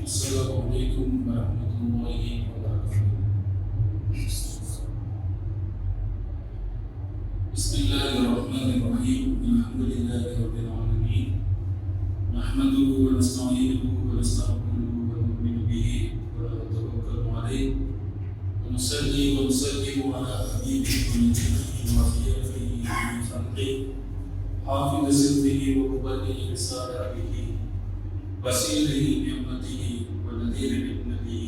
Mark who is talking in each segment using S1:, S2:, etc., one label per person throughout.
S1: السلام عليكم ورحمة الله وبركاته. بسم الله الرحمن الرحيم. الحمد لله رب العالمين. نحمده ونستعينه ونستغفره ونؤمن به ونتوكل عليه ونصلي ونسلم على حبيبه ونبيه وخيرته من خلقه حافظ سره ومبلغ رسالته بصيره بأمته ونذير بابنته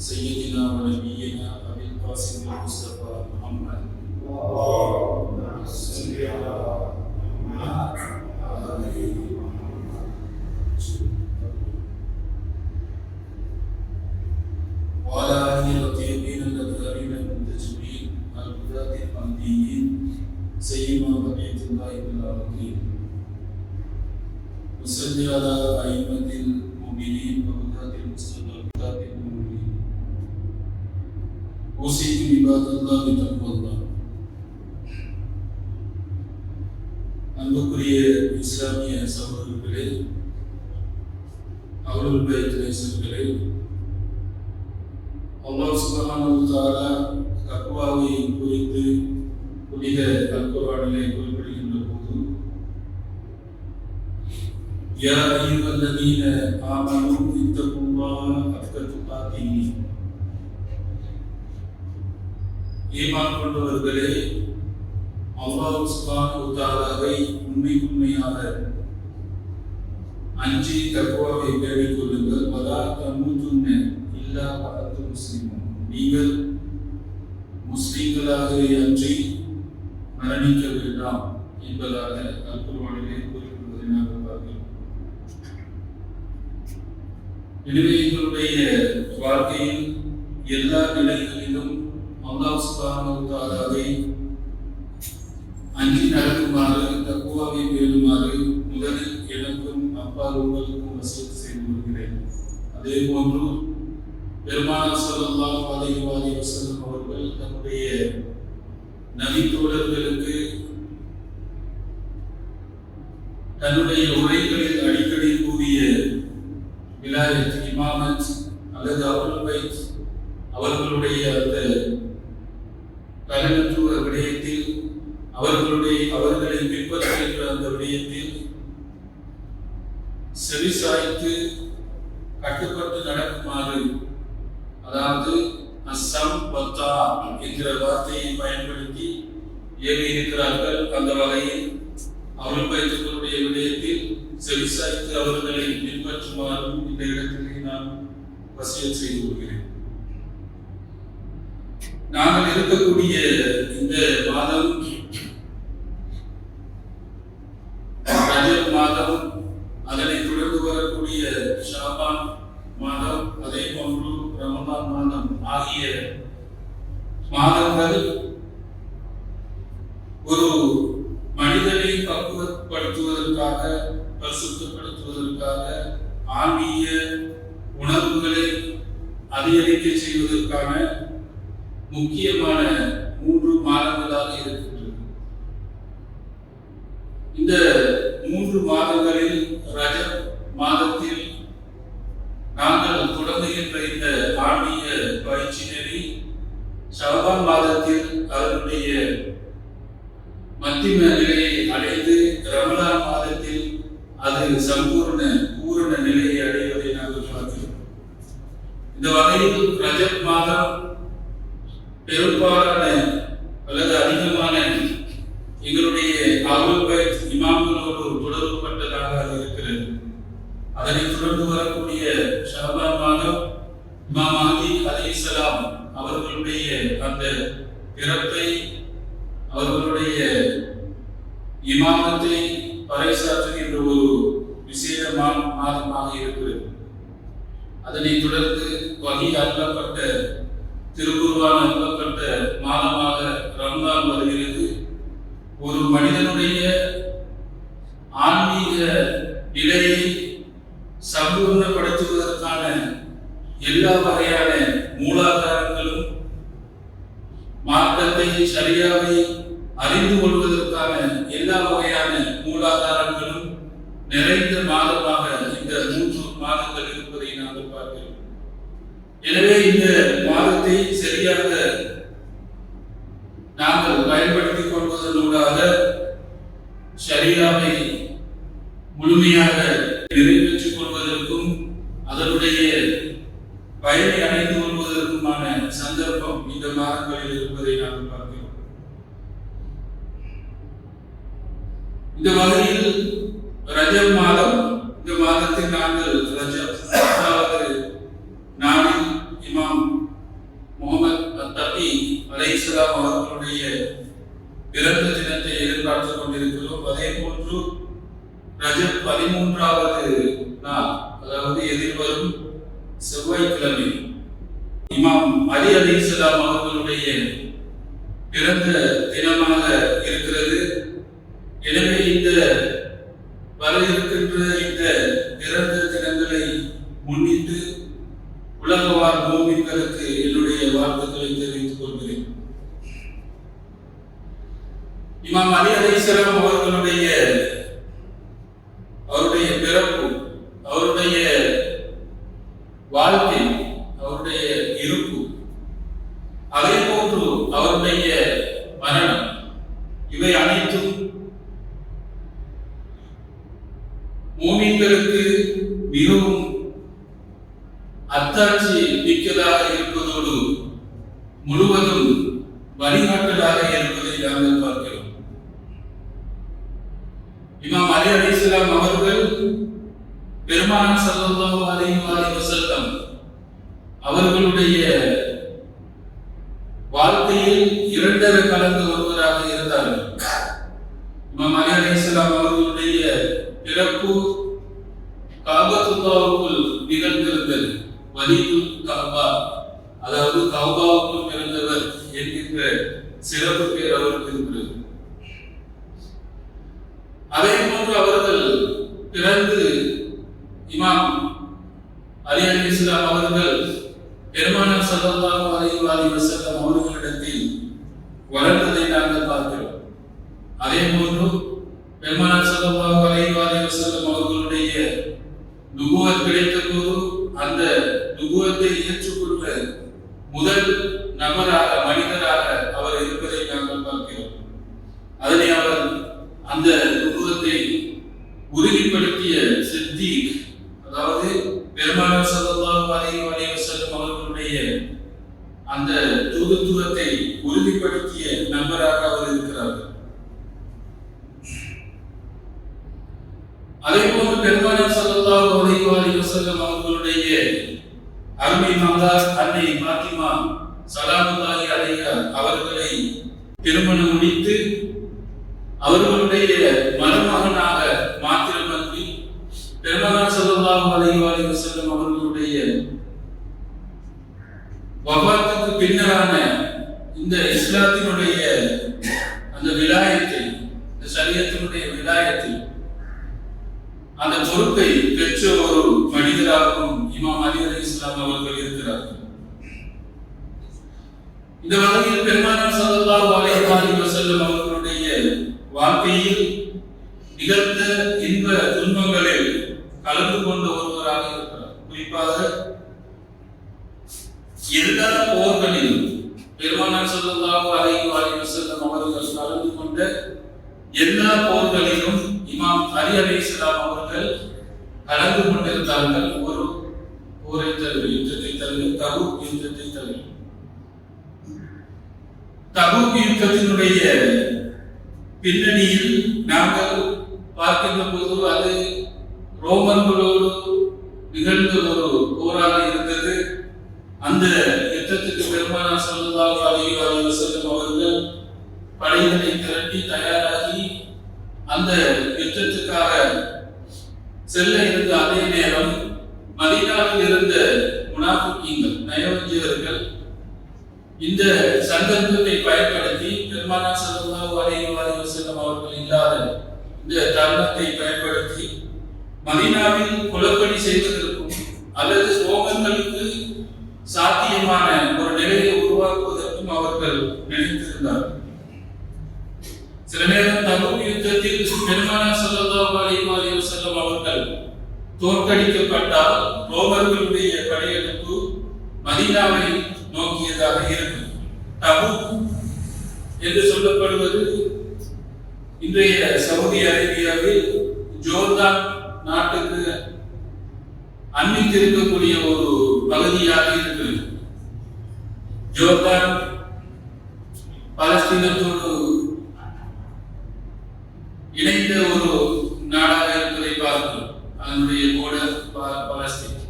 S1: سيدنا ونبينا أبي القاسم المصطفى محمد اللهم صل على محمد وعلى آله الطيبين الأطهارين المنتجبين الهداة المهديين سيما بقية الله بالعالمين وصل على أئمة المؤمنين وهداة المستضعفات المؤمنين. أوصيكم عباد الله بتقوى الله. அன்புக்குரிய இஸ்லாமிய சகோதரர்களே, அஹ்லுல் பைத் நேசர்களே, அல்லாஹ் சுப்ஹானஹு வ தஆலா தக்வாவை குறித்து புனித அல்-குர்ஆனிலே குறிப்பிடுகின்ற போது யா அய்யுஹல்லதீன ஆமனூ இத்தகுல்லாஹ ஹக்க துகாத்திஹி, ஈமான் கொண்டவர்களே, அல்லாஹ் சுப்ஹானஹு வ தஆலாவை உண்மையாக அஞ்சி தக்வாவை தேடிக் கொள்ளுங்கள். வலா தமூதுன்ன இல்லா வ அன்தும் முஸ்லிமூன், நீங்கள் முஸ்லிம்களாக அன்றி மரணிக்க வேண்டாம் என்பதாக அல்-குர்ஆனிலே குறிப்பிடுவதை நாங்கள் பார்க்கிறோம். எனவே எங்களுடைய வாழ்க்கையில் எல்லா நிலைகளிலும் அல்லாஹ் சுப்ஹானஹு வ தஆலாவை அஞ்சி நடக்குமாறு, தக்வாவை பேணுமாறு முதலில் எனக்கும் அப்பால் உங்களுக்கும் வசியத் செய்து கொள்கிறேன். அதே போன்று பெருமானார் ஸல்லல்லாஹு அலைஹி வஸல்லம் அவர்கள் தன்னுடைய நபித்தோழர்களுக்கு தன்னுடைய உரைகளில் அடிக்கடி கூறிய விலாயத், இமாமத் அல்லது அஹ்லுல் பைத் அவர்களுடைய அந்த தலைமைத்துவ விடயத்தில், அவர்களை பின்பற்றுகின்ற அந்த விடயத்தில் செவிசாய்த்து கட்டுப்பட்டு நடக்குமாறு, அதாவது அஸ்ஸம் வத்தா என்கிற வார்த்தையை பயன்படுத்தி ஏவி இருக்கிறார்கள். அந்த வகையில் அஹ்லுல் பைத்துடைய விடயத்தில் செவிசாய்த்து அவர்களை பின்பற்றுமாறு இந்த இடத்திலே நான் வசியத் செய்து கொள்கிறேன். நாங்கள் இருக்கக்கூடிய இந்த மாதம் ரஜப் மாதம், அதனை தொடர்ந்து வரக்கூடிய ஷாபான் மாதம், அதே போன்று ரமலான் மாதம் ஆகிய மாதங்கள் ஒரு மனிதனை பக்குவப்படுத்துவதற்காக, பரிசுத்தப்படுத்துவதற்காக, ஆன்மீக உணர்வுகளை அதிகரிக்க செய்வதற்கான முக்கியமான 3 மாதங்களாக இருக்கின்றது. இந்த 3 மாதங்களில் ரஜப் மாதத்தில் நாங்கள் தொடங்குகின்ற இந்த ஆன்மீக பயிற்சி நெறி ஷஅபான் மாதத்தில் அதனுடைய மத்திய நிலையை அடைந்து ரமலான் மாதத்தில் அது பூரண நிலையை அடைவதை நாங்கள் பார்க்கிறோம். இந்த வகையில் ரஜப் மாதம் பெரும்பாலான அல்லது அதிகமான எங்களுடைய அஹ்லுல் பைத் இமாம்களோடு தொடர்புபட்டதாக இருக்கிறது. அதனை தொடர்ந்து வரக்கூடிய ஷஅபான் மாதம் இமாம் மஹ்தி அலைஹிஸ்ஸலாம் அவர்களுடைய அந்த பிறப்பை, அவர்களுடைய இமாமத்தை பறைசாற்றுகின்ற ஒரு விசேஷமான மாதமாக இருக்கிறது. அதனை தொடர்ந்து வஹி அருளப்பட்ட, திருக்குர்ஆன் அருளப்பட்ட மாதமாக ரமலான் வருகிறது. ஒரு மனிதனுடைய ஆன்மீக நிலையை சம்பூர்ணப்படுத்துவதற்கான எல்லா வகையான மூலாதாரங்களும், மார்க்கத்தை சரியாக அறிந்து கொள்வதற்கான எல்லா வகையான மூலாதாரங்களும் நிறைந்த மாதமாக இந்த 3 மாதங்கள் இருப்பதை நாங்கள் பார்க்கிறோம். எனவே இந்த மாதத்தை சரியாக நாங்கள் பயன்படுத்திக் கொள்வதனூடாக ஷரியாவை முழுமையாக நிறைவேற்றிக் கொள்வதற்கும் அதனுடைய பயனை அடைந்து கொள்வதற்குமான சந்தர்ப்பம் இந்த மாதங்களில் இருப்பதை நாங்கள் பார்க்கிறோம். இந்த வகையில் ரஜப் மாதம், இந்த மாதத்தில் நாங்கள் ரஜப் 10வது நாளில் இமாம் முஹம்மது அத்-தகி அலைஹிஸ்ஸலாம் அவர்களுடைய பிறந்த தினத்தை எதிர்பார்த்துக் கொண்டிருக்கிறோம். அதே போன்று ரஜப் 13வது நாள், அதாவது எதிர்வரும் செவ்வாய்க்கிழமை இமாம் அலி அலைஹிஸ்ஸலாம் அவர்களுடைய பிறந்த தினமாக இருக்கிறது. எனவே இந்த வர இருக்கின்ற இந்த பிறந்த தினங்களை முன்னிட்டு உலகவாழ் மூமின்களுக்கு என்னுடைய வாழ்த்துக்களை தெரிவித்துக் கொள்கிறேன். இமாம் அலி அலைஹிஸ்ஸலாம் அவர்களுடைய பிறப்பு, அவருடைய வாழ்க்கை, அவருடைய இருப்பு, அதே போன்று அவருடைய மரணம், இவை அனைத்தும் மூமின்களுக்கு மிகவும் அத்தாட்சி மிக்கதாக இருப்பதோடு முழுவதும் வழிகாட்டலாக இருப்பதை நாங்கள் பார்க்கிறோம். இமாம் அலி அலைஹிஸ்ஸலாம் அவர்கள் பெருமானார் ஸல்லல்லாஹு அலைஹி வஸல்லம் அவர்களுடைய வாழ்க்கையில் இரண்டரை கலந்து ஒருவராக இருந்தார்கள். இமாம் அலி அலைஹிஸ்ஸலாம் அவர்களுடைய பிறப்பு காபத்துல்லாவுக்குள் நிகழ்ந்திருந்தது. வலிதுல் கஅபா, அதாவது கஅபாவுக்குள் பிறந்தவர் என்கின்ற சிறப்பு பேர் அவருக்கு இருக்கிறது. அதே போன்று அவர்கள் பிறந்து இமாம் அலி அலைஹிஸ்ஸலாம் அவர்கள் பெருமானார் ஸல்லல்லாஹு அலைஹி வஸல்லம் அவர்களிடத்தில் வளர்ந்ததை நாங்கள் பார்க்கிறோம். அதே போன்று பெருமானார் ஸல்லல்லாஹு அலைஹி வஸல்லம் அவர்களுடைய நுபுவத் கிடைத்த போது அந்த நுபுவத்தை ஏற்றுக்கொள்ள முதல் நபராக, மனிதராக அவர் இருப்பதை நாங்கள் பார்க்கிறோம். அதனை அவர் அந்த நுபுவத்தை உறுதிப்படுத்திய சித்தீக், அதாவது பெருமானார் ஸல்லல்லாஹு அலைஹி வஸல்லம் அவர்களுடைய அந்த தூதுத்துவத்தை உறுதிப்படுத்திய நபராக அவர் இருக்கிறார். அதே போன்று பெருமானார் ஸல்லல்லாஹு அலைஹி வஸல்லம் அவர்களுடைய அருமை மாதார் அன்னை பாத்திமா ஸலாமுல்லாஹி அலைஹா அவர்களை திருமணம் முடித்து அவர்களுடைய மருமகனாக மாத்திரமன்றி பெருமானார் ஸல்லல்லாஹு அலைஹி வஸல்லம் அவர்களுடைய வஃபாத்துக்கு பின்னரான இந்த இஸ்லாத்தினுடைய அந்த விலாயத்தை, இந்த ஷரியத்தினுடைய விலாயத்தை, அந்த பொறுப்பை பெற்ற ஒரு மனிதராகவும் இமாம் அலி அலைஹிஸ்ஸலாம் அவர்கள் இருக்கிறார்கள். இந்த வகையில் பெருமானார் ஸல்லல்லாஹு அலைஹி வஸல்லம் அவர்களுடைய வாழ்க்கையில் நிகழ்ந்த இன்ப துன்பங்களில் கலந்து கொண்ட ஒருவராக இருக்கிறார். குறிப்பாக எல்லா போர்களிலும் பெருமானார் ஸல்லல்லாஹு அலைஹி வஸல்லம் அவர்கள் கலந்து கொண்ட எல்லா போர்களிலும் இமாம் அலி அலைஹிஸ்ஸலாம் அவர்கள் கலந்து கொண்டிருந்தார்கள். ஒரு போரை தவிர, யுத்தத்தை தவிர, தபூக் யுத்தத்தை தவிர. தபூக் யுத்தத்தினுடைய பின்னணியில் நாங்கள் பார்க்கின்ற போது அது ரோமர்களோடு நிகழ்ந்த ஒரு போராக இருந்தது. அந்த யுத்தத்துக்கு பெருமானார் ஸல்லல்லாஹு அலைஹி வஸல்லம் அவர்கள் படைகளை திரட்டி தயாராகி அந்த யுத்தத்துக்காக செல்ல இருந்த அதே நேரம் மதீனாவில் இருந்த முனாஃபிகீன்கள், நயவஞ்சகர்கள் இந்த சந்தர்ப்பத்தை பயன்படுத்தி பெருமானார் ஸல்லல்லாஹு அலைஹி வஸல்லம் அவர்கள் இல்லாத இந்த தருணத்தை பயன்படுத்தி மதீனாவில் குலப்பணி செய்வதற்கும் அல்லது ரோமர்களுக்கு சாத்தியமான ஒரு நிலையை உருவாக்குவதற்கும் அவர்கள் நினைத்திருந்தார்கள். சில நேரம் தபூக் யுத்தத்தில் பெருமானார் ஸல்லல்லாஹு அலைஹி வஸல்லம் அவர்கள் தோற்கடிக்கப்பட்டால் ரோமர்களுடைய படையெடுப்பு மதீனாவை நோக்கியதாக இருக்கும். தபூக் என்று சொல்லப்படுவது இன்றைய சவுதி அரேபியாவில் ஜோர்தான் நாட்டுக்கு அண்மித்து இருக்கக்கூடிய ஒரு பகுதியாக இருக்கிறது. ஜோர்தான் பாலஸ்தீனத்தோடு இணைந்த ஒரு நாடாக இருப்பதை பார்க்கிறோம். அதனுடைய போர்டர் பாலஸ்தீன்.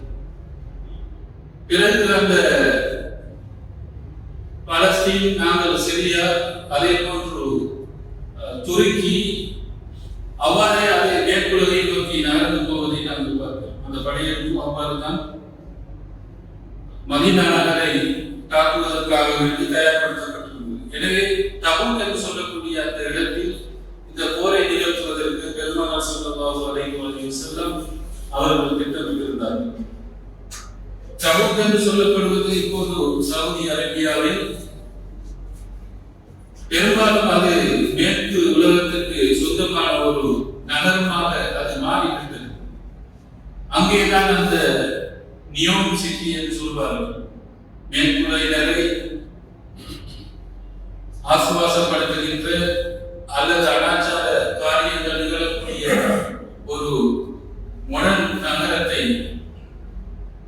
S1: பிறகு அந்த பாலஸ்தீன், நாங்கள் சிரியா, அதே போன்று துருக்கி, அவ்வாறே அதை மேற்குலகை நோக்கி நகர்ந்து போவதை நாங்கள் பார்க்கிறோம். அந்த படையெடுப்பு அவ்வாறு தான் மதீனா நகரை தாக்குவதற்காக வேண்டி தயார்படுத்தப்பட்டிருந்தது. எனவே தபூக் என்று சொல்லக்கூடிய அந்த இடத்தில் இந்த போரை நிகழ்த்துவதற்கு பெருமானார் ஸல்லல்லாஹு அலைஹி வஸல்லம் அவர்கள் திட்டமிட்டிருந்தார்கள். தபூக் என்று சொல்லப்படுவது இப்போது சவுதி அரேபியாவில் பெரும்பாலும் அது மேற்கு உலகத்திற்கு சொந்தமான ஒரு நகரமாக அது மாறிவிட்டது. அங்கேதான் அந்த நியோன் சிட்டி என்று சொல்வார்கள். மேற்குலகினரை ஆசுவாசப்படுத்துகின்ற அல்லது அனாச்சார காரியங்கள் நிகழக்கூடிய ஒரு மொடர்ன் நகரத்தை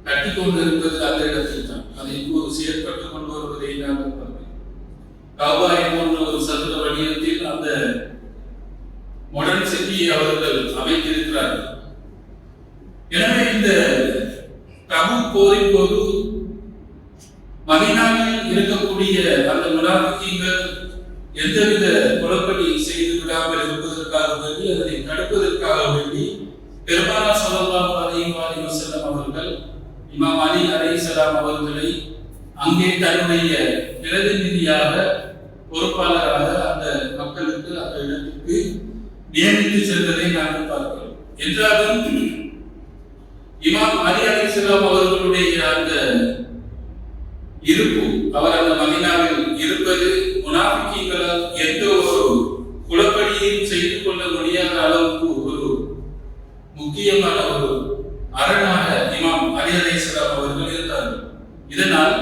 S1: கட்டிக்கொண்டிருப்பது அந்த இடத்தில் தான். அதை இப்போது செயற்பட்டுக் கொண்டு வருவதை நாங்கள் பார்க்கிறோம். கவ்வாய் போன்ற ஒரு சதுர வடிவத்தில் அந்த மொடர்ன் சிட்டியை அவர்கள் அமைத்திருக்கிறார்கள். எனவே இந்த தபூக் போரின் போது மதீனாவில் இருக்கக்கூடிய அந்த முனாஃபிகீன்கள் எந்தவித குழப்படி செய்து விடாமல் இருப்பதற்காக வேண்டி, அதனை தடுப்பதற்காக வேண்டி பெருமானார் ஸல்லல்லாஹு அலைஹி வஸல்லம் அவர்கள் இமாம் அலி அலைஹிஸ்ஸலாம் அவர்களை அங்கே தன்னுடைய பிரதிநிதியாக, பொறுப்பாளராக அந்த மக்களுக்கு அந்த இடத்துக்கு நியமித்து சென்றதை நாங்கள் பார்க்கிறோம். என்றாலும் இமாம் அலி அலைஹிஸ்ஸலாம் அவர்களுடைய அந்த இருப்பு, அவர் அந்த மதீனாவில் இருப்பது முனாஃபிகீன்களால் எந்த ஒரு குழப்படியையும் செய்து கொள்ள முடியாத அளவுக்கு ஒரு முக்கியமான ஒரு அரணாக இமாம் அலி அலைஹிஸ்ஸலாம் அவர்கள் இருந்தார்கள். இதனால்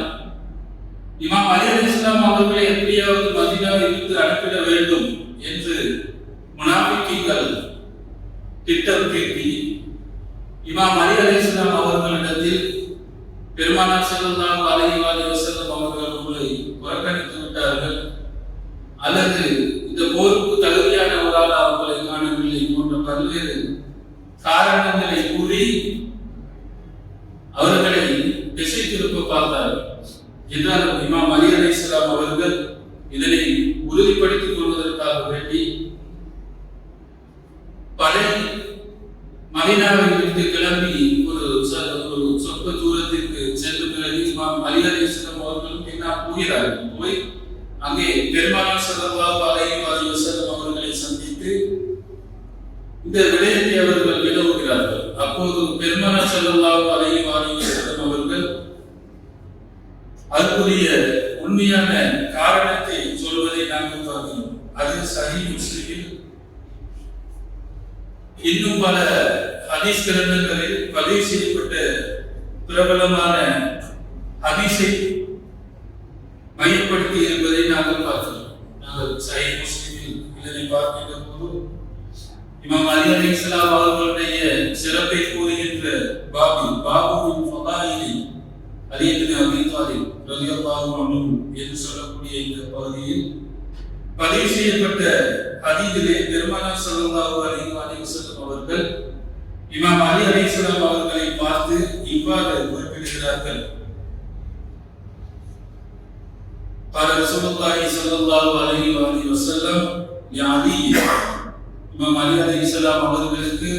S1: இமாம் அலி அலைஹிஸ்ஸலாம் அவர்களை எப்படியாவது மதீனாவில் இருந்து அனுப்பிட வேண்டும் என்று முனாஃபிகீன்கள் திட்டம் தீட்டி இமாம் அலி அலைஹிஸ்ஸலாம் அவர்களிடத்தில் பெருமானார் ஸல்லல்லாஹு அலைஹி வஸல்லம் அவர்கள் உங்களை புறக்கணித்து விட்டார்கள், அல்லது இந்த போருக்கு தகுதியானவரால் அவர்களை காணவில்லை போன்ற பல்வேறு காரணங்களை கூறி அவர்களை திசை திருப்ப பார்த்தார்கள். என்றாலும் இமாம் அலி அலைஹிஸ்ஸலாம் அவர்கள் இதனை உறுதிப்படுத்திக் கொள்வதற்காக வேண்டி படை மதீனாவில் இருந்து கிளம்பி ஒரு சொற்ப தூரத்திற்கு சென்ற பிறகு இமாம் அலி அலைஹிஸ்ஸலாம் அவர்கள் பின்னால் போகிறார்கள். போய் அங்கே பெருமானார் ஸல்லல்லாஹு அலைஹி வஸல்லம் அவர்களை சந்தித்து இந்த விடயத்தை அவர்கள் வினவுகிறார்கள். அப்போது பெருமானார் ஸல்லல்லாஹு அலைஹி வஸல்லம் அவர்கள் அதற்குரிய உண்மையான காரணத்தை சொல்வதை நாங்கள் பார்க்கிறோம். அது சஹீஹ் முஸ்லிமில் இன்னும் பல ஹதீஸ் கிரந்தங்களில் பதிவு செய்யப்பட்ட பிரபலமான ஹதீஸை மையப்படுத்தி இருப்பதை நாங்கள் பார்க்கிறோம். நாங்கள் சஹீஹ் முஸ்லிமில் இதனை பார்க்கின்ற போது இமாம் அலி அலைஹிஸ்ஸலாம் அவர்களுடைய சிறப்பை கூறுகின்ற பாபுவின் ஃபதாயிலி அலி இப்னு அபீ தாலிப் ரலியல்லாஹு அன்ஹு என்று சொல்லக்கூடிய இந்த பகுதியில் பதிவு செய்யப்பட்ட ஹதீஸிலே பெருமானார் ஸல்லல்லாஹு அலைஹி வஸல்லம் அவர்கள் இமாம் அலி அலைஹிஸ்ஸலாம் அவர்களை பார்த்து இவ்வாறு குறிப்பிடுகிறார்கள். قال رسول الله صلى الله عليه وسلم لعلي இமாம் அலி அலைஹிஸ்ஸலாம் அவர்களுக்கு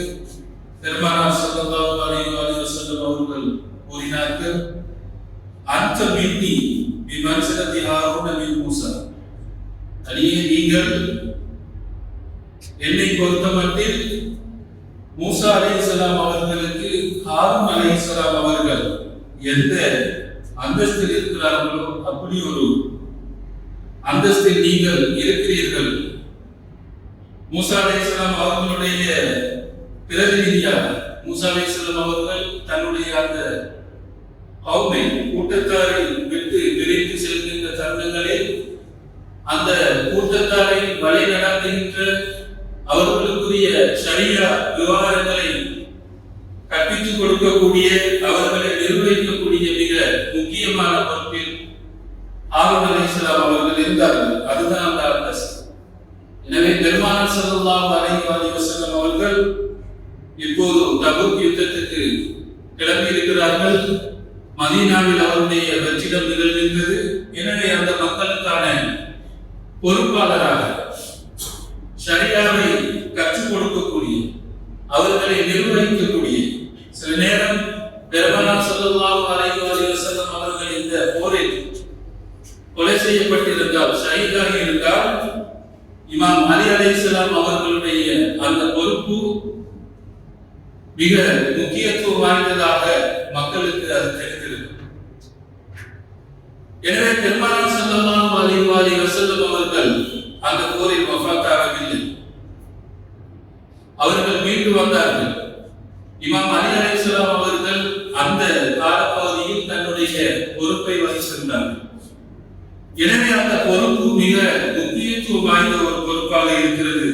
S1: பெருமானார் ஸல்லல்லாஹு அலைஹி வஸல்லம் அவர்கள் கூறினார்கள், அன்த மின்னி பிமன்ஸிலதி ஹாரூன மின் மூஸா, அலியே நீங்கள் என்னை பொறுத்தமட்டில் மூசா அலைஹிஸ்ஸலாம் அவர்களுக்கு ஹாரூன் அலைஹிஸ்ஸலாம் அவர்கள் எந்த அந்தஸ்தில் இருக்கிறார்களோ அப்படி ஒரு அந்தஸ்தில் நீங்கள் இருக்கிறீர்கள். மூசா அலைஹிஸ்ஸலாம் அவர்களுடைய பிரதிநிதியாக மூசா அலைஹிஸ்ஸலாம் அவர்கள் தன்னுடைய அந்த கௌமை கூட்டத்தாரை விட்டு பிரித்து செல்கின்ற தருணங்களில் அந்த கூட்டத்தாரை வழி நடத்துகின்ற அவர்களுக்குரிய ஷரியா விவகாரங்களை கற்பித்துக் கொடுக்கக்கூடிய அவர்களை நிர்வகிக்கக்கூடிய மிக முக்கியமான பொறுப்பில் ஹாரூன் அலைஹிஸ்ஸலாம் அவர்கள் இருந்தார்கள். அதுதான் அந்த அந்தஸ்து. எனவே பெருமானார் ஸல்லல்லாஹு அலைஹி வஸல்லம் அவர்கள் இப்போது தபூக் யுத்தத்துக்கு கிளம்பி இருக்கிறார்கள். மதீனாவில் அவருடைய வெற்றிடம் நிகழ்கின்றது. எனவே அந்த மக்களுக்கான பொறுப்பாளராக ஷரியாவை கற்றுக் கொடுக்கக்கூடிய அவர்களை நிர்வகிக்கக்கூடிய சில நேரம் பெருமானார் ஸல்லல்லாஹு அலைஹி வஸல்லம் அவர்கள் இந்த போரில் கொலை செய்யப்பட்டிருந்தால் ஷஹீதாகி இருந்தால் இமாம் அலி அலைஹிஸ்ஸலாம் அவர்களுடைய அந்த பொறுப்பு மிக முக்கியத்துவம் வாய்ந்ததாக மக்களுக்கு அது தெரிந்திருக்கும். எனவே பெருமானார் ஸல்லல்லாஹு அலைஹி வஸல்லம் அவர்கள் அந்த போரில் வஃபாத்தாகவில்லை. அவர்கள் மீண்டு வந்தார்கள். இமாம் அலி அலைஹிஸ்ஸலாம் அவர்கள் அந்த காலப்பகுதியில் தன்னுடைய பொறுப்பை வகித்திருந்தார்கள். எனவே அந்த பொறுப்பு மிக முக்கியத்துவம் வாய்ந்த ஒரு பொறுப்பாக இருக்கிறது.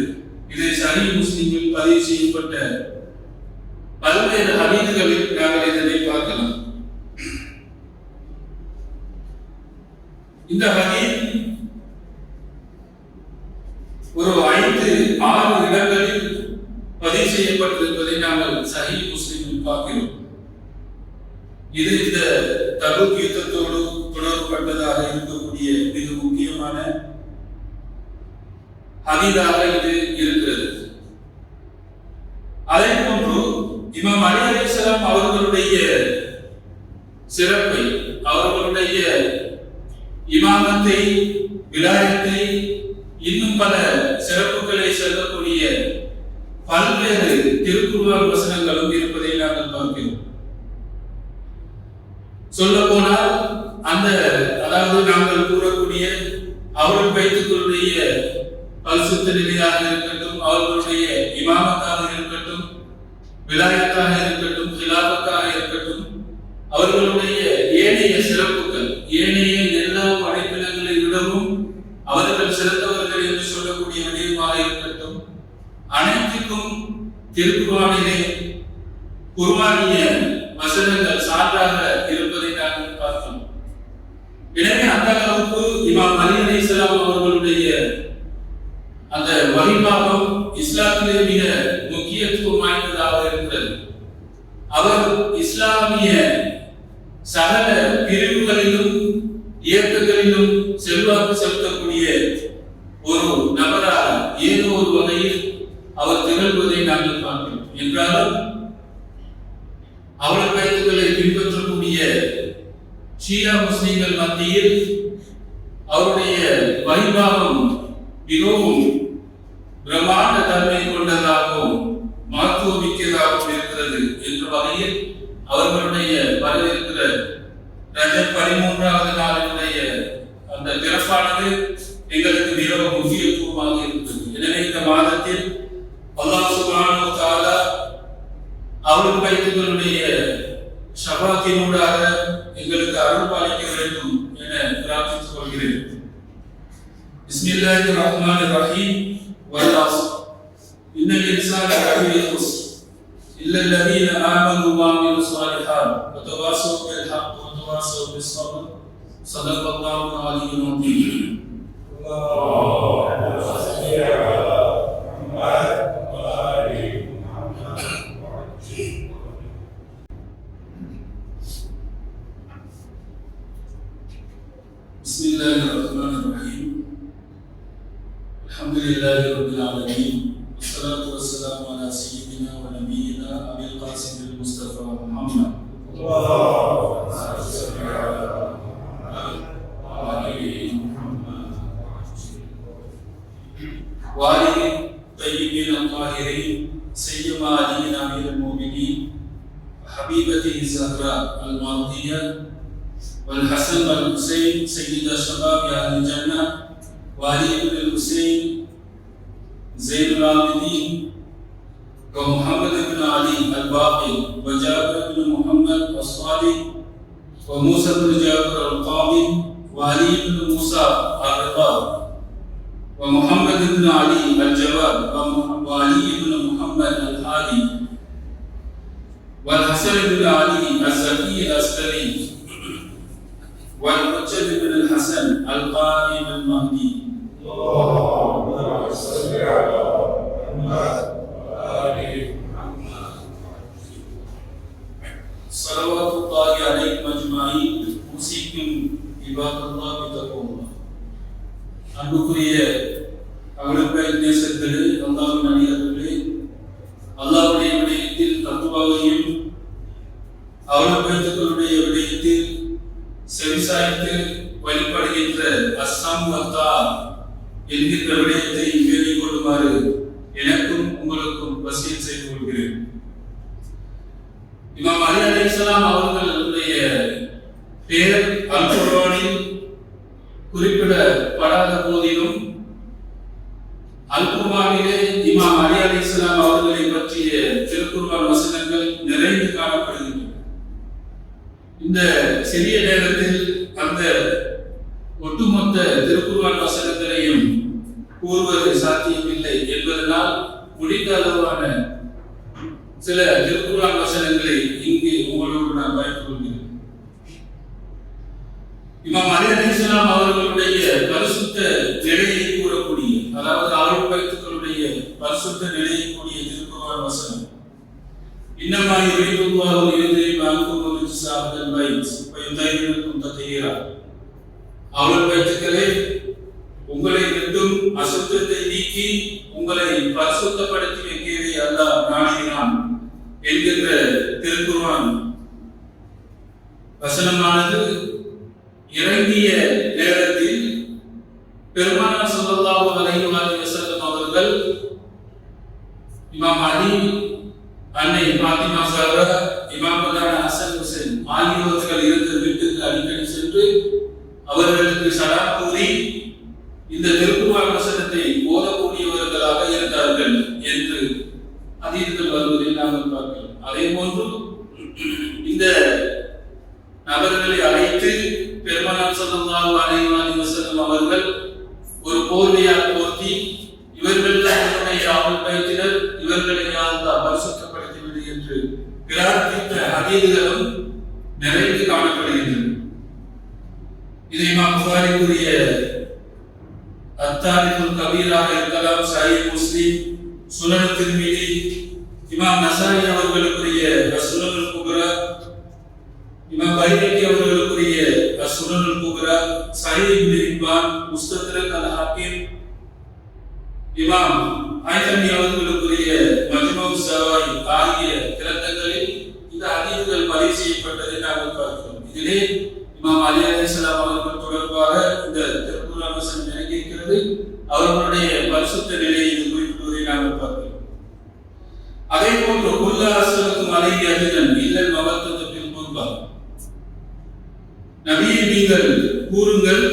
S1: இதை சஹீஹ் முஸ்லிமில் பதிவு செய்யப்பட்ட பல்வேறு ஹதீஸ்களில் நாங்கள் இதனை பார்க்கலாம். இந்த ஹதீஸ் ஒரு 5-6 இடங்களில் பதிவு செய்யப்பட்டிருப்பதை நாங்கள் சஹீஹ் முஸ்லிமில் பார்க்கிறோம். இது இந்த தபூக் யுத்தத்தோடு தொடர்புபட்டதாக இருக்கக்கூடிய மிக முக்கியமான ஹதீஸாக இது இருக்கிறது. அதே போன்று இமாம் அலி அலைஹிஸ்ஸலாம் அவர்களுடைய சிறப்பை, அவர்களுடைய இமாமத்தை, விலாயத்தை, இன்னும் பல சிறப்புகளை சொல்லக்கூடிய பல்வேறு திருக்குர்ஆன் வசனங்களும் இருப்பதை நாங்கள் பார்க்கிறோம். சொல்ல போனால் அந்த அதாவது நாங்கள் கூறக்கூடிய அவர்கள் வைத்துக்கொள்ளுடைய பரிசுத்த நிலையாக இருக்கட்டும், அவர்களுடைய இமாமத்தாக இருக்கட்டும், விலாயத்தாக இருக்கட்டும், ஹிலாபத்தாக இருக்கட்டும், அவர்களுடைய ஏனைய சிறப்புகள், ஏனைய எல்லா படைப்பினங்களை விடவும் அவர்கள் சிறந்தவர்கள் என்று சொல்லக்கூடிய விடயமாக இருக்கட்டும், அனைத்துக்கும் திருக்குர்ஆனிலே குர்ஆனிய வசனங்கள் சான்றாக இருப்பதை நாங்கள் பார்த்தோம். எனவே அந்த அளவுக்கு இமாம் அலி அலைஹிஸ்ஸலாம் அவர்களுடைய அந்த வழிபாகம் இஸ்லாத்திலே மிக முக்கியத்துவம் வாய்ந்ததாக இருக்கிறது. அவர் இஸ்லாமிய சகல பிரிவுகளிலும் இயக்கங்களிலும் செல்வாக்கு செலுத்தக்கூடிய ஒரு நபராக ஏதோ ஒரு வகையில் அவர் திகழ்வதை நாங்கள் பார்க்கிறோம். என்றாலும் அவர்கள் கருத்துக்களை பின்பற்றக்கூடிய ஷியா முஸ்லிம்கள் மத்தியில் அவருடைய வைபாகம் மிகவும் பிரமாண்ட தன்மை கொண்டதாகவும் மகத்துவமிக்கதாகவும் இருக்கிறது என்ற வகையில் அவர்களுடைய வரவிருக்கிற ரஜப் 13வது நாளினுடைய அந்த பிறப்பானது எங்களுக்கு மிகவும் முக்கியத்துவமாக இருக்கிறது. எனவே இந்த மாதத்தில் அல்லாஹ் சுப்ஹானஹு வ தஆலா அவர்கள் வைத்துகளுடைய ஷஃபாத்தினூடாக எங்களுக்கு அருள் பாலிக்க வேண்டும் என பிரார்த்தித்துக் கொள்கிறேன். பிஸ்மில்லாஹிர் ரஹ்மானிர் ரஹீம். வல் அஸ்ர் இன்னல் இன்சான லஃபீ குஸ்ர் இல்லல்லதீன ஆமனு வ அமிலுஸ் ஸாலிஹாத் வ தவாஸவ் பில் ஹக் வ தவாஸவ் பிஸ் ஸப்ர். ஸதகல்லாஹுல் அலிய்யுல் அஸீம். அல்லாஹு ஸல்லி அலா முஹம்மத் வ ஆலி முஹம்மத். பிஸ்மில்லாஹிர் ரஹ்மானிர் ரஹீம். அல்ஹம்துலில்லாஹி ரப்பில் ஆலமீன். வஸ்ஸலாத்து வஸ்ஸலாமு அலா சய்யிதினா வ நபியினா அபில் காசிமில் முஸ்தஃபா முஹம்மத். அல்லாஹு ஸல்லி அலா முஹம்மத் வ ஆலி முஹம்மத் வ ஆலி தய்யிபின் அத்ஹாரின் சய்யிமா அலியின் அமீருல் முஃமினீன் ஹபீபதி ஸஹ்ரா அல்-மர்தியா والحسن والحسين سيد الشباب أهل الجنة وعلي بن الحسين زين العابدين ومحمد بن علي الباقي وجابر بن محمد الصادق وموسى بن جعفر القاضي وعلي بن موسى الرضا ومحمد بن علي الجواد وعلي بن محمد الحادي والحسن بن علي الزكي العسكري والحجة بن الحسن القائم المهدي. اللهم صل على محمد وآل محمد. صلوات الله عليكم أجمعين. أوصيكم عباد الله بتقوى الله. அன்புக்குரிய அவர்களுடைய நேசர்களே, அல்லாஹ்வின் அடியார்களே, அல்லாஹ்வுடைய விடயத்தில் தக்வாவையும் அவர்களுடைய விடயத்தில் செவிசாய்த்து வழிபடுகின்ற அஸ்ஸாமுத்தா என்கின்ற விடயத்தை பேணிக் கொள்ளுமாறு எனக்கும் உங்களுக்கும் வசியத் செய்து கொள்கிறேன். இமாம் அலி அலைஹிஸ்ஸலாம் அவர்களுடைய பெயர் அல் குர்ஆனில் குறிப்பிடப்படாத போதிலும் அல் குர்ஆனிலே இமாம் அலி அலைஹிஸ்ஸலாம் அவர்களை பற்றிய திருக்குர்ஆன் வசனங்கள் நிறைந்து காணப்படுகின்றன. இந்த சிறிய நேரத்தில் அந்த ஒட்டுமொத்த திருக்குர்ஆன் வசனங்களையும் கூறுவது சாத்தியமில்லை என்பதனால் முடிந்த அளவான சில திருக்குர்ஆன் வசனங்களை இங்கு உங்களோடு நான் பகிர்ந்து கொள்கிறேன். இமாம் அலி அலைஹிஸ்ஸலாம் அவர்களுடைய பரிசுத்த நிலையை கூறக்கூடிய, அதாவது அருள் பைத்துக்களுடைய பரிசுத்த நிலையை கூடிய திருக்குர்ஆன் வசனம், இன்னமா யுரிதுல்லாஹு லியுذهب عنكم الرجس أهل البيت ويطهركم تطهيرا. அருள் பைத்துக்களே, உங்களை விட்டும் அசுத்தத்தை நீக்கி உங்களை பரிசுத்தப்படுத்தி வைக்கிறதை அல்லாஹ் நாடினான் என்கின்ற திருக்குர்ஆன் வசனமானது இறங்கிய நேரத்தில் பெருமானார் ஸல்லல்லாஹு அலைஹி வஸல்லம் அவர்கள் இமாம் அலி, அன்னை ஃபாத்திமா ஸஹ்ரா, இமாம் ஹசன் ஹுசைன் ஆகியோர்கள் இருந்த வீட்டுக்கு அடிக்கடி சென்று அவர்களுக்கு சலாம் கூறி இந்த திருக்குர்ஆன் வசனத்தை ஓதக்கூடியவர்களாக இருந்தார்கள் என்று ஹதீஸ்கள் வருவதை நாங்கள் பார்க்கிறோம். அதே போன்று இந்த நபர்களை அழைத்து பெருமானார் ஸல்லல்லாஹு அலைஹி வஸல்லம் அவர்கள் ஒரு போர்வையால் போர்த்தி, இவர்கள்தான் என்னுடைய அருள் பைத்தினர், இவர்களை அல்லாஹ் பரிசுத்தப்படுத்திவிடு என்று பிரார்த்தித்த ஹதீஸ்களும் நிறைந்து காணப்படுகின்றன. இது இமாம் புகாரி கூறிய அத்தாரிகுல் கபீராக இருக்கலாம், சஹீஹ் முஸ்லிம், சுனன் திர்மிதி, இமாம் நசாயி அவர்களுக்குரிய சுனனுல் குப்ரா, இமாம் பைஹகி அவர்களுக்குரிய சுனனுல் குப்ரா, சஹீஹ் இப்னு ஹிப்பான், முஸ்தத்ரக் அல் ஹாக்கிம், இமாம் ஹைதமி அவர்களுக்குரிய மஜ்மூ ஸவாயித் ஆகிய கிரந்தங்களில் இந்த ஹதீஸ்கள் பதிவு செய்யப்பட்டதை நாங்கள் பார்க்கிறோம். இதிலே இமாம் அலி அலைஹிஸ்ஸலாம் அவர்கள் தொடர்பாக இந்த திருக்குர்ஆன் வசனம் இறங்கியிருக்கிறது. அவர்களுடைய பரிசுத்த நிலையை குறிப்பிடுவதை நாங்கள் பார்க்கிறோம். அதே போன்று குல்லா அஸ்ஸலத்தும் அலைஹி அஜ்ரன் இல்லல் மவத்தத பில் குர்பா, நபியே நீங்கள் கூறுங்கள்,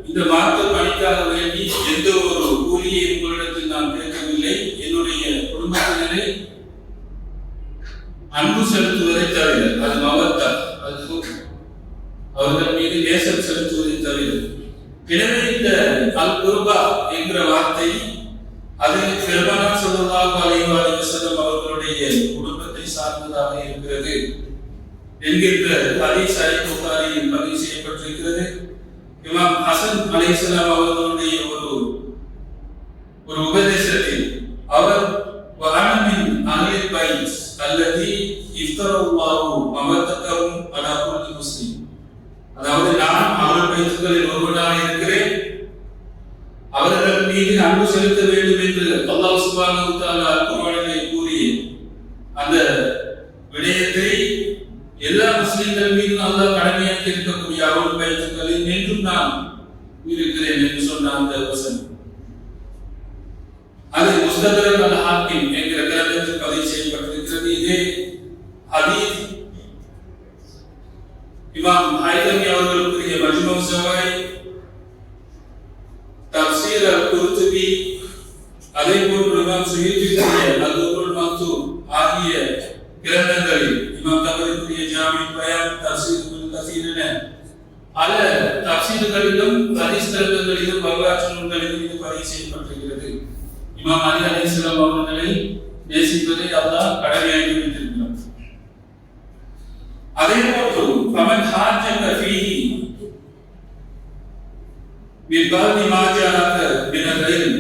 S1: இந்த மார்க்க பணிக்காக வேண்டி எந்த ஒரு கூலியை உங்களிடத்தில் நான் கேட்கவில்லை, என்னுடைய குடும்பத்தினரை அன்பு செலுத்துவதை தவிர, அது மவத்தா, அது அவர்கள் மீது நேசம் செலுத்துவதை தவிர. எனவே இந்த அல் குர்பா என்ற வார்த்தை அது பெருமானார் ஸல்லல்லாஹு அலைஹி வஸல்லம் அவர்களுடைய குடும்பத்தை சார்ந்ததாக இருக்கிறது என்கின்ற ஹதீஸ் சஹீஹ் புகாரியில் பதிவு செய்யப்பட்டிருக்கிறது. இமாம் ஹசன் அலைஹிஸ்ஸலாம் அவர்களுடைய ஒரு உபதேசத்தில் அவர் வஅனமின் அஹ்லில் பைத் அல்லதி இஃப்தரல்லாஹு மவத்தஹும் அலா குல்லி முஸ்லிம், அதாவது நான் அருள் பைத்துக்களில் ஒருவனாக இருக்கிறேன், அவர்கள் மீது அன்பு செலுத்த வேண்டும் என்று அல்லாஹ் சுப்ஹானஹு வ தஆலா குர்ஆனிலே கூறிய அந்த விடயத்தை எல்லா முஸ்லிம்கள் மீதும் அல்லாஹ் கடமையாக்கி இருக்கக்கூடிய அருள் பைத்துக்களில் என்றும் நான் இருக்கிறேன் என்று சொன்ன அந்த வசனம் அது முஸ்தத்ரக் அல் ஹாக்கிம் என்கிற கிரந்தத்தில் பதிவு செய்யப்பட்டிருக்கிறது. இதே ஹதீஸ் இமாம் ஹைதமி அவர்களுக்குரிய மஜ்மூ ஸவாயித், தஃசீர் அல்-குர்துபி, அதே போன்று இமாம் சுயூத்தியுடைய அல்-துர்ருல் மக்தூம் ஆகிய கிரந்தங்களில், இமாம் தபரிக்குரிய ஜாமி பயான், தஃசீர் இப்னு தஃசீர் என பல தஃசீர்களிலும் ஹதீஸ் கிரந்தங்களிலும் வரலாற்று நூல்களிலும் இது பதிவு செய்யப்பட்டிருக்கிறது. இமாம் அலி அலைஹிஸ்ஸலாம் அவர்களை நேசிப்பதை அல்லாஹ் கடமையாக்கி வைத்திருக்கிறார். அதே போன்று ஃபமன் ஹாஜக ஃபீஹி மின் பஅதி மா ஜாஅக மினல் இல்ம்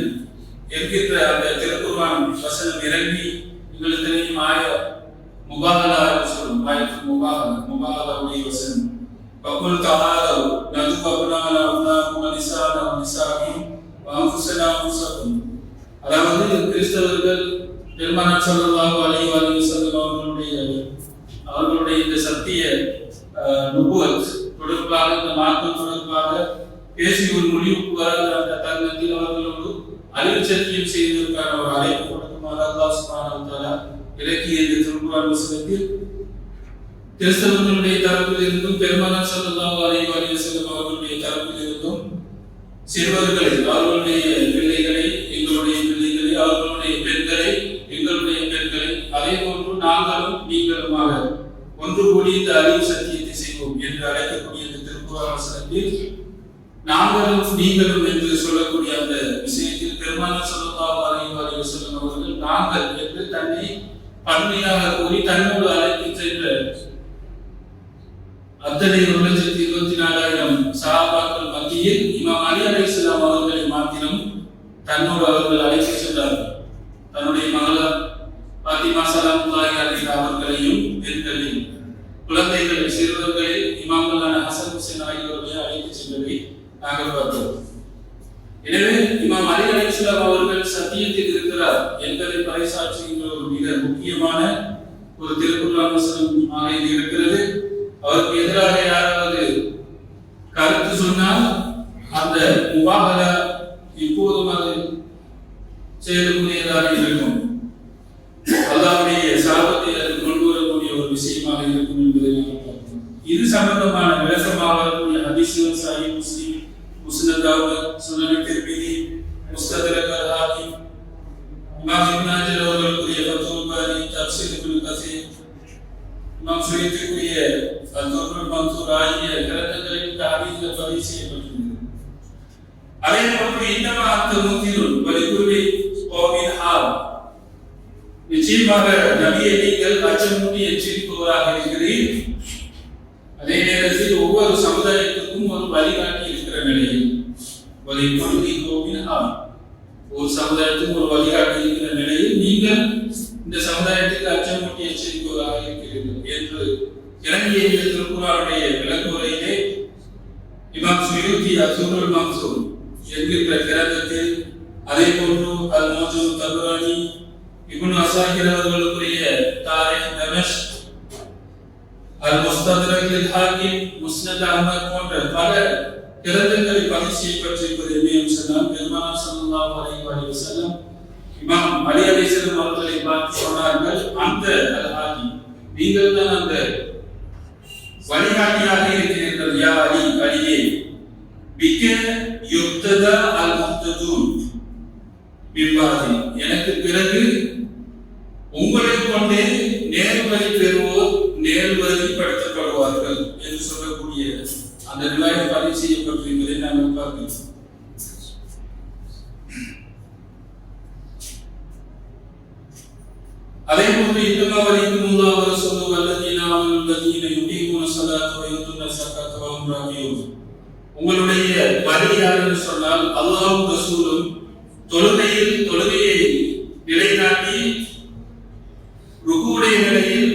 S1: என்கிற அந்த திருக்குர்ஆன் வசனம் இறங்கி உங்களுக்கு தெரியும் முபாஹலா சொல்லும் முபாஹலாவுடைய வசனம் பகுல் தஆலு நது பகுனாலா உன்னாகும் நிசானா நிசாகும் வஅன்ஃபுஸனா அன்ஃபுஸகும். அதாவது கிறிஸ்தவர்கள் பெருமானார் ஸல்லல்லாஹு அலைஹி வஸல்லம் அவர்களுடைய இந்த சத்திய நுபுவத் தொடர்பாக இந்த மார்க்கம் தொடர்பாக பேசி ஒரு முடிவுக்கு வராத அந்த தருணத்தில் அவர்களோடு அறிவு சத்தியம் செய்வதற்கான ஒரு அழைப்பு கொடுக்குமாறு அல்லாஹ் சுப்ஹானஹு வ தஆலா இறக்கிய இந்த திருக்குர்ஆன் வசனத்தில் கிறிஸ்தவர்களுடைய தரப்பில் இருந்தும் பெருமானார் ஸல்லல்லாஹு அலைஹி வஸல்லம் அவர்களுடைய தரப்பில் இருந்தும் சிறுவர்களை அவர்களுடைய பிள்ளைகளை எங்களுடைய பிள்ளைகளை அவர்களுடைய பெண்களை எங்களுடைய பெண்களை அதே போன்று நாங்களும் நீங்களுமாக ஒன்று கூடி இந்த அறிவு சத்தியத்தை செய்வோம் என்று அழைக்கக்கூடிய இந்த திருக்குர்ஆன் வசனத்தில் நாங்களும் நீங்களும் என்று சொல்லக்கூடிய அந்த விஷயத்தில் பெருமானார் ஸல்லல்லாஹு அலைஹி வஸல்லம் அவர்கள் நாங்கள் என்று தன்னை பன்மையாக கூறி தன்னோடு அழைத்து சென்ற அத்தனை 1,24,000 சஹாபாக்கள் மத்தியில் இமாம் அலி அலைஹிஸ்ஸலாம் அவர்களை மாத்திரம் தன்னோடு அவர்கள் அழைத்து சென்றார்கள். தன்னுடைய மகளார் பாத்திமா ஸலல்லாஹு அலைஹி அவர்களையும் பெண்களையும் குழந்தைகள் சிறுவர்களை இமாம்களான ஹசன் ஹுசைன் ஆகியோர்களை அழைத்து சென்றதை நாங்கள் பார்த்தோம். எனவே இமாம் அலி அலைஹிஸ்ஸலாம் அவர்கள் சத்தியத்தில் இருக்கிறார் என்பதை பறைசாற்றுகின்ற ஒரு மிக முக்கியமான ஒரு திருக்குர்ஆன் வசனமாக இது இருக்கிறது. அவருக்கு எதிராக யாராவது கருத்து சொன்னால் அந்த முபாஹலா இப்போதும் அது செயலுக்குரியதாக இருக்கும். அல்லாஹ்வுடைய சாபத்தை அது கொண்டு வரக்கூடிய ஒரு விஷயமாக இருக்கும் என்பதை நாம் பார்க்கிறோம். இது சம்பந்தமான விளக்கமாக வரக்கூடிய ஹதீஸ்கள் சஹீஹ் முஸ்லிம், முஸ்னத் அஹ்மத், சுனன் திர்மிதி, முஸ்தத்ரக் அல்-ஹாகிம், இமாம் இப்னு ஹஜர் அவர்களுடைய ஃபத்ஹுல் பாரி, தஃசீர் இப்னு கஸீர், இமாம் சுயூத்திக்குரிய அல்-துர்ருல் மன்சூர் ஆகிய கிரந்தங்களில் இந்த ஹதீஸ்கள் பதிவு செய்யப்பட்டிருக்கிறது. அதே போன்று இன்னமா அன்த முன்திருன் வலிகுல்லி கௌமின் ஹால், நிச்சயமாக நபியை நீங்கள் அச்சமூட்டி எச்சரிப்பவராக இருக்கிறீர்கள். அதே நேரத்தில் ஒவ்வொரு சமுதாயத்துக்கும் ஒரு வழிகாட்டி இருக்கிற நிலையில் வலிகுல்லி கௌமின் ஹால், ஒரு சமுதாயத்துக்கும் ஒரு வழிகாட்டி இருக்கிற நிலையில் நீங்கள் இந்த சமுதாயத்துக்கு அச்சமூட்டி எச்சரிப்பவராக இருக்கிறீர்கள் என்று இறங்கிய இந்த திருக்குர்ஆனுடைய விளக்குரையிலே இமாம் சுயூத்தி அல்-துர்ருல் மன்சூர் என்கிற கிரந்தத்தில், அதே போன்று அல்-முஜம் தபரானி, இப்னு அஸாகிர் அவர்களுடைய தாரிக் தமஷ்க், அல்-முஸ்தத்ரக் லில்-ஹாகிம், முஸ்னத் அஹ்மத் போன்ற பல கிரந்தங்களை பதிவு செய்யப்பட்டிருப்பது என்னையும் சொன்னால் பெருமானார் ஸல்லல்லாஹு அலைஹி வஸல்லம் இமாம் அலி அலைஹிஸ்ஸலாம் அவர்களை பார்த்து சொன்னார்கள், அந்த அல்-ஹாகிம் நீங்கள் தான் அந்த வழிகாட்டியாக இருக்கிறீர்கள். யா அலி, அலியே, பிக யுக்ததா அல்-முஹ்ததூன் பிபாதி, எனக்கு பிறகு உங்களை கொண்டே நேர்வழி பெறுவோர் நேர்வழிப்படுத்தப்படுவார்கள் என்று சொல்லக்கூடிய அந்த ரிவாயத் பதிவு செய்யப்பட்டிருப்பதை நாம் பார்க்கிறோம். அதே போன்று இன்னமா வலிக்குமுல்லாஹ் வ ரசூலுஹு வல்லதீன ஆமனு அல்லதீன யுகீமுன ஸலாத்த வ யுத்துன ஸகாத்த வ ஹும் ராகியூன், உங்களுடைய வழி யார் என்று சொன்னால் அல்லாஹ்வும் ரசூலும் தொழுகையை நிலைநாட்டி ருக்குவுடைய நிலையில்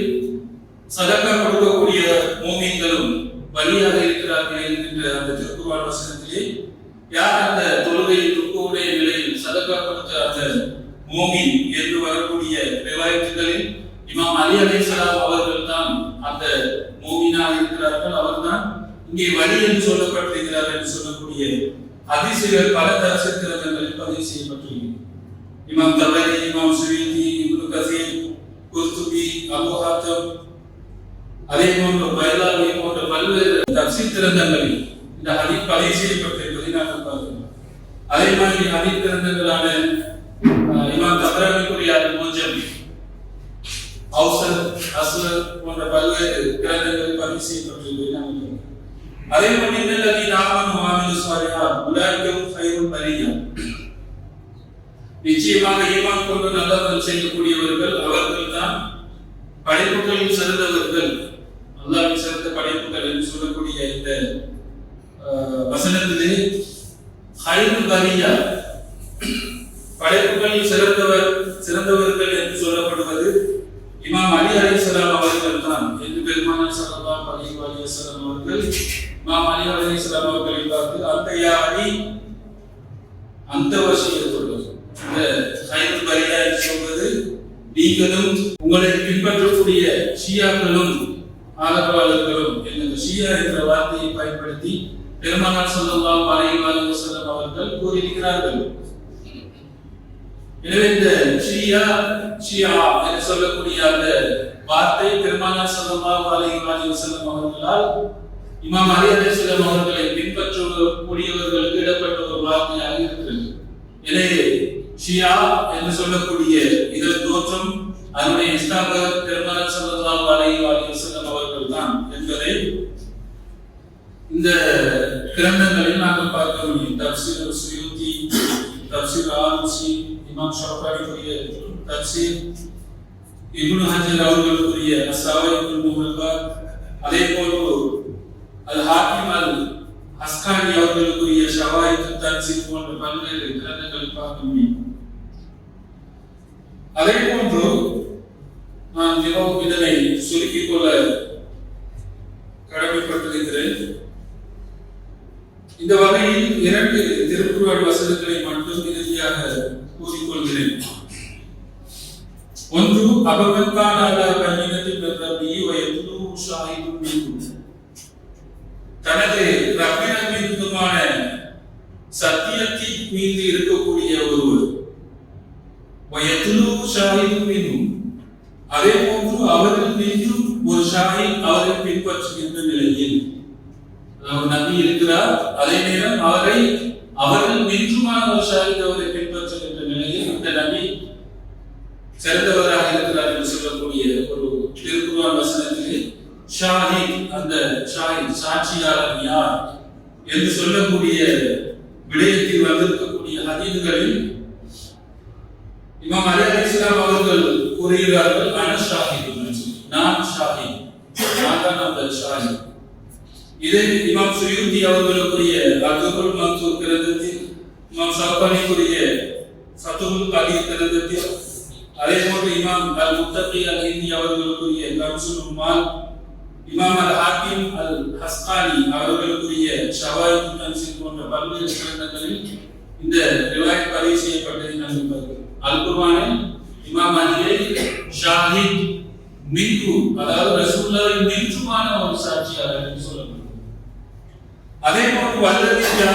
S1: சதக்கா கொடுக்கக்கூடிய மூமின்களும் வழியாக இருக்கிறார்கள் என்கின்ற அந்த திருக்குர்ஆன் வசனத்திலே யார் அந்த தொழுகையில் ருக்குவுடைய நிலையில் சதக்கா கொடுத்த அந்த மூமின் என்று வரக்கூடிய ரிவாயத்துகளில் இமாம் அலி அலைஹிஸ்ஸலாம் அவர்கள் தான் அந்த மூமினாக இருக்கிறார்கள். அவர்தான் இங்கே வழி என்று சொல்லப்பட்டிருக்கிறார் என்று சொல்லக்கூடிய ஹதீஸ்கள் பல தஃசீர் கிரந்தங்களில் பதிவு செய்யப்பட்டிருக்கிறது. இமாம் தபரி, இமாம் சுயூத்தி, இப்னு கஸீர், குர்துபி, அபூ ஹாத்திம், அதே போன்று பைலாவி போன்ற பல்வேறு தஃசீர் கிரந்தங்களில் இந்த ஹதீஸ் பதிவு செய்யப்பட்டிருப்பதை நாம் பார்க்கிறோம். அதே மாதிரி ஹதீஸ் கிரந்தங்களான இமாம் தபரானிக்குரிய அல்-முஜம், அவ்ஸத் அஸ்வர் போன்ற பல்வேறு கிரந்தங்கள் பதிவு செய்யப்பட்டிருக்கிறது. அதே போன்று இன்னல்லதீன ஆமனு வ அமிலுஸ் ஸாலிஹாத் உலாயிக கைருல் பரியா, நிச்சயமாக ஈமான் கொண்டு நல்லவர்கள் செய்யக்கூடியவர்கள் அவர்கள் தான் படைப்புகளில் சிறந்தவர்கள். அல்லாஹ்வின் சிறந்த படைப்புகள் என்று சொல்லக்கூடிய இந்த வசனத்திலே கைருல் பரியா படைப்புகளில் சிறந்தவர்கள் என்று சொல்லப்படுவது இமாம் அலி அலைஹிஸ்ஸலாம் அவர்கள் தான் என்று பெருமானார் ஸல்லல்லாஹு அலைஹி வஸல்லம் அவர்கள் இமாம் அலி அலைஹிஸ்ஸலாம் அவர்களை பார்த்து அந்த யா அலி அந்த வசியத்தோடு இந்த கைருல் பரியா என்று சொல்வது நீங்களும் உங்களை பின்பற்றக்கூடிய ஷியாக்களும் ஆதரவாளர்களும் என்ற ஷியா என்ற வார்த்தையை பயன்படுத்தி பெருமானார் ஸல்லல்லாஹு அலைஹி வஸல்லம் அவர்கள் கூறியிருக்கிறார்கள். எனவே இந்த ஷியா என்று சொல்லக்கூடிய அந்த வார்த்தை பெருமானார் ஸல்லல்லாஹு அலைஹி வஸல்லம் அவர்களால் இமாம் அலி அலைஹிஸ்ஸலாம் அவர்களை பின்பற்றக்கூடியவர்களுக்கு இடப்பட்ட ஒரு வார்த்தையாக இருக்கிறது. எனவே ஷியா என்று சொல்லக்கூடிய இதன் தோற்றம் அதனுடைய இஸ்லாமியர் பெருமானார் ஸல்லல்லாஹு அலைஹி வஸல்லம் அவர்கள் தான் என்பதை இந்த கிரந்தங்களில் நாங்கள் பார்க்க முடியும். தப்சீர் சுயூத்தி, தப்சீர் ஆலூசி, இமாம் ஷௌகானிக்குரிய தப்சீர், இப்னு ஹஜர் அவர்களுக்குரிய அஸ்ஸவாயிகுல் முஹல்லக், அதே போன்று அல் ஹாக்கிம் அல் அஸ்கானி அவர்களுக்குரிய ஷவாயித் தன்சீர் போன்ற பல்வேறு கிரந்தங்களை பார்க்க முடியும். அதே போன்று நான் மிகவும் இதனை சுருக்கிக் கொள்ள கடமைப்பட்டிருக்கிறேன். இந்த வகையில் 2 திருக்குர்ஆன் வசனங்களை மட்டும் இறுதியாக கூறிக்கொள்கிறேன். ஒன்று, அபமன் கான அலா பையினத்தின் மின் ரப்பிஹி வ யத்லூஹு ஷாஹிதுன் மின்ஹு, தனது ரப்பிடமிருந்துமான சத்தியத்தின் மீது இருக்கக்கூடிய ஒருவர், வ யத்லூஹு ஷாஹிதுன் மின்ஹு, அதே போன்று அவர்கள் மீதும் ஒரு ஷாஹித் அவரை பின்பற்றுகின்ற நிலையில், அதாவது நபி இருக்கிறார், அதே நேரம் அவர்கள் மீதுமான ஒரு ஷாஹித் அவரை பின்பற்றுகின்ற நிலையில் இந்த நபி சிறந்தவராக இருக்கிறார் என்று சொல்லக்கூடிய ஒரு திருக்குர்ஆன் வசனத்திலே ஷாஹித், அந்த ஷாஹித் சாட்சியாளர் யார் என்று சொல்லக்கூடிய விடயத்தில் வந்திருக்கக்கூடிய ஹதீஸ்களில் இமாம் அலி அலைஹிஸ்ஸலாம் அவர்கள் கூறுகிறார்கள், அன ஷாஹித், நான் ஷாஹித், நான் தான் அந்த ஷாஹித். இதை இமாம் சுயூத்தி அவர்களுக்குரிய அல்-துர்ருல் மன்சூர் கிரந்தத்தில், இமாம் ஷௌகானிக்குரிய ஃபத்ஹுல் கதீர் கிரந்தத்தில், அதே போன்று இமாம் அல்-முத்தகி அல்-ஹிந்தி அவர்களுக்குரிய கன்ஸுல் உம்மால், இமாம் அல் ஹாக்கிம் அல் அஸ்கானி அவர்களுக்குரிய ஷவாயித் தன்சீர் போன்ற பல்வேறு கிரந்தங்களில் இந்த ரிவாயத் பதிவு செய்யப்பட்டதை நாங்கள் பார்க்கிறோம். அல்-குர்ஆனில் இமாம் அலியை ஷாஹித் மின்ஹு, அதாவது ரசூலுல்லாஹின் மின்ஹுமான ஒரு சாட்சியாளர் என்று சொல்லப்படுகிறது. அதே போன்று வல்லதி ஜா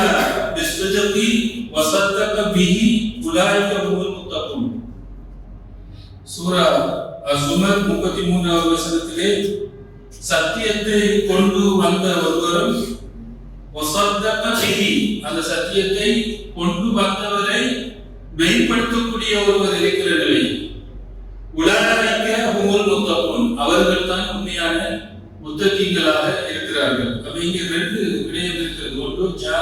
S1: பிஸ்ஸஜதி வ ஸத்தக பிஹி உலாயிக ஹுமுல் முத்தகூன், சூரா அஸ்-ஸுமர் 33வது வசனத்திலே சத்தியத்தை கொண்டு வந்த ஒருவரும் வ ஸத்தக பிஹி, அந்த சத்தியத்தை கொண்டு வந்தவரை மெய்ப்படுத்தக்கூடிய ஒருவர் இருக்கிற நிலை, உலாயிக ஹுமுல் முத்தகூன், அவர்கள் தான் உண்மையான முத்தகீன்களாக இருக்கிறார்கள். அப்ப இங்க 2 விடயம் இருக்கிறது. ஒன்று ஜா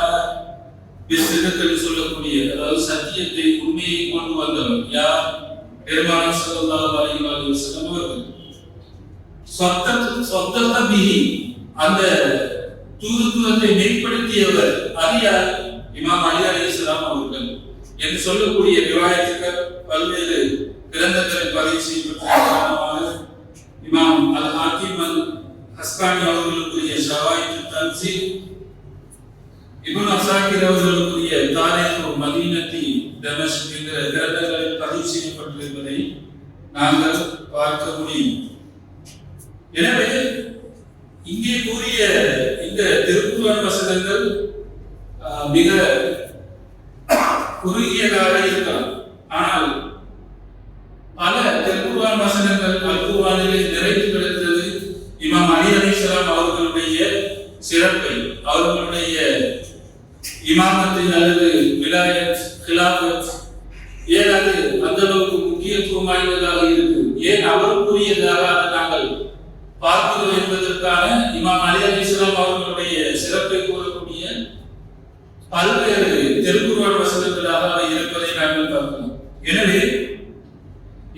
S1: பிஸ்ஸஜதி சொல்லக்கூடிய, அதாவது சத்தியத்தை உண்மையை கொண்டு வந்தவர் யார்? பெருமானார் ஸல்லல்லாஹு அலைஹி வஸல்லம் அவர்கள். ஸத்தக பிஹி, அந்த தூதுத்துவத்தை மெய்ப்படுத்தியவர் அது யார்? இமாம் அலி அலைஹிஸ்ஸலாம் அவர்கள் என்று சொல்லக்கூடிய ரிவாயத்துகள் பல்வேறு கிரந்தங்களில் பதிவு செய்யப்பட்டிருக்கிறது. இமாம் அல் ஹாக்கிம் அல் அஸ்கானி அவர்களுக்குரிய ஷவாயித் தன்சீர், இப்னு அஸாகிர் அவர்களுக்குரிய தாரீஹு மதீனத்தி தமஸ்க் என்ற கிரந்தங்களில் பதிவு செய்யப்பட்டிருப்பதை நாங்கள் பார்க்க முடியும். எனவே இங்கே கூறிய இந்த திருக்குர்ஆன் வசனங்கள் மிக குறுகியதாக இருக்கலாம். ஆனால் பல திருக்குர்ஆன் வசனங்கள் அல்-குர்ஆனிலே நிறைந்து கிடக்கிறது. இமாம் அலி அலைஹிஸ்ஸலாம் அவர்களுடைய சிறப்பை, அவர்களுடைய இமாமத்தை அல்லது விலாயத், கிலாஃபத் ஏன் அது அந்த அளவுக்கு முக்கியத்துவம் வாய்ந்ததாக இருக்கு, ஏன் அவருக்குரியதாக நாங்கள் பார்க்கிறோம் என்பதற்கான இமாம் அலி அலைஹிஸ்ஸலாம் அவர்களுடைய சிறப்பை கூறக்கூடிய பல்வேறு திருக்குர்ஆன் வசனங்களாக அவை இருப்பதை நாங்கள் பார்க்கிறோம். எனவே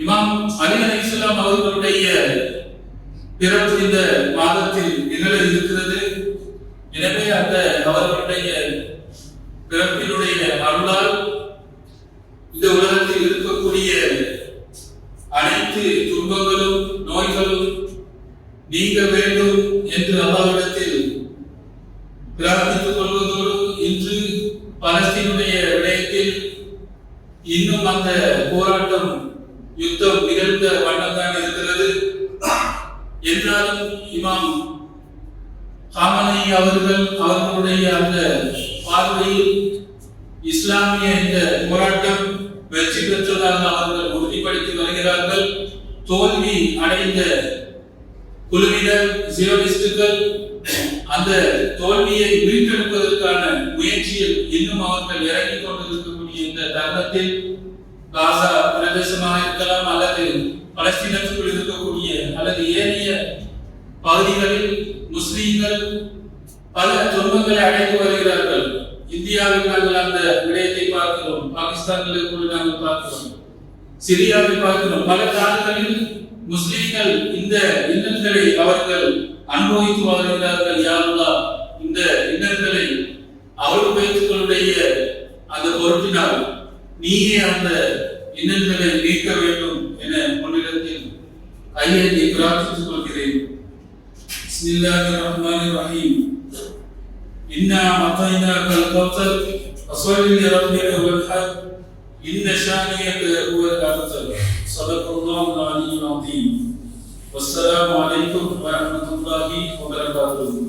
S1: இமாம் அலி அலைஹிஸ்ஸலாம் அவர்களுடைய பிறப்பு இந்த மாதத்தில் நிகழ இருக்கிறது. எனவே அந்த அவர்களுடைய பிறப்பினுடைய அருளால் இந்த உலகத்தில் இருக்கக்கூடிய அனைத்து துன்பங்களும் நோய்களும் நீங்க வேண்டும் என்று அல்லாஹ்விடத்தில் பிரார்த்தித்துக் கொள்வதோடு இன்று பலஸ்தீனுடைய விடயத்தில் இன்னும் அந்த போராட்டம் யுத்தம் நிகழ்ந்த வண்ணம்தான் இருக்கிறது. என்றாலும் இமாம் ஹாமனி அவர்களுடைய அந்த பார்வையில் இஸ்லாமிய இந்த போராட்டம் வெற்றி பெற்றதாக அவர்கள் உறுதிப்படுத்தி வருகிறார்கள். தோல்வி அடைந்த குழுவினர் ஜியோனிஸ்டுகள் அந்த தோல்வியை மீட்டெடுப்பதற்கான முயற்சியில் இன்னும் அவர்கள் இறங்கிக் கொண்டிருக்கக்கூடிய இந்த தருணத்தில் காசா பிரதேசமாக இருக்கலாம் அல்லது பலஸ்தீனத்துக்குள் இருக்கக்கூடிய அல்லது ஏனைய பகுதிகளில் முஸ்லீம்கள் பல துன்பங்களை அடைந்து வருகிறார்கள். இந்தியாவில் நாங்கள் அந்த விடயத்தை பார்க்கிறோம், பாகிஸ்தானில் கூட நாங்கள் பார்க்கிறோம், சிரியாவில் பார்க்கிறோம். பல நாடுகளில் முஸ்லீம்கள் இந்த இன்னல்களை அவர்கள் அனுபவித்து வருகிறார்கள். யா அல்லாஹ், இந்த இன்னல்களை அவர்களுடைய அந்த பொருட்டினால் நீயே அந்த இன்னல்களை நீக்க வேண்டும் என உன்னிடத்தில் கையேந்தி பிரார்த்தித்துக் கொள்கிறேன். பிஸ்மில்லாஹிர் ரஹ்மானிர் ரஹீம். இன்னா அதைனாக்கல் கௌஸர் ஃபஸல்லி லிரப்பிக வன்ஹர் இன்ன ஷானியக ஹுவல் அப்தர். ஸதகல்லாஹுல் அலிய்யுல் அஸீம். வஸ்ஸலாமு அலைக்கும் வரஹ்மத்துல்லாஹி வபரகாத்துஹு.